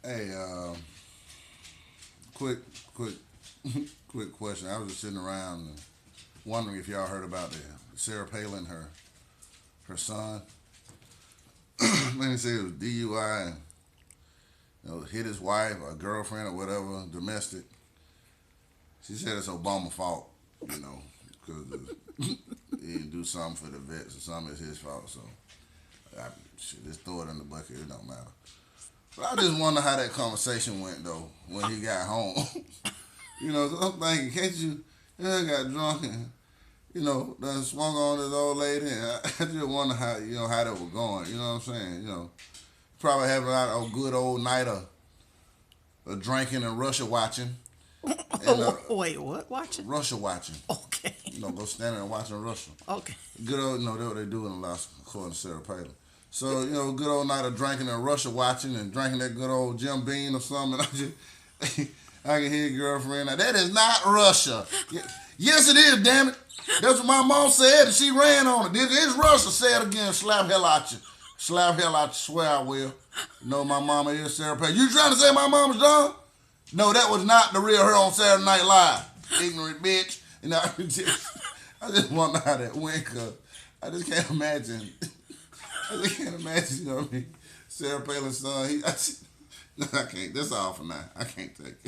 Hey, quick, quick, quick question. I was just sitting around and wondering if y'all heard about the Sarah Palin, her son. Let me say it was DUI and hit his wife or girlfriend or whatever, domestic. She said it's Obama's fault, because he didn't do something for the vets or something is his fault. So, just throw it in the bucket. It don't matter. But I just wonder how that conversation went though when he got home. 'Cause I'm thinking, can't you? Got drunk and done swung on this old lady. And I just wonder how that was going. You know what I'm saying? Probably having a lot of good old night of drinking and Russia watching. And Wait, what? Watching? Russia watching. Okay. Go standing and watching Russia. Okay. Good old, that's what they do in Alaska, according to Sarah Palin. So, good old night of drinking and Russia watching and drinking that good old Jim Beam or something. I can hear your girlfriend, now, that is not Russia. Yes, it is, damn it. That's what my mom said, and she ran on it. This is Russia. Say it again, slap hell out you. Slap hell out you, swear I will. My mama is Sarah Palin. You trying to say my mama's dumb? No, that was not the real her on Saturday Night Live. Ignorant bitch. I just wonder how that went, cause I just can't imagine. I just can't imagine, Sarah Palin's son. No, I can't. That's all for now. I can't take it.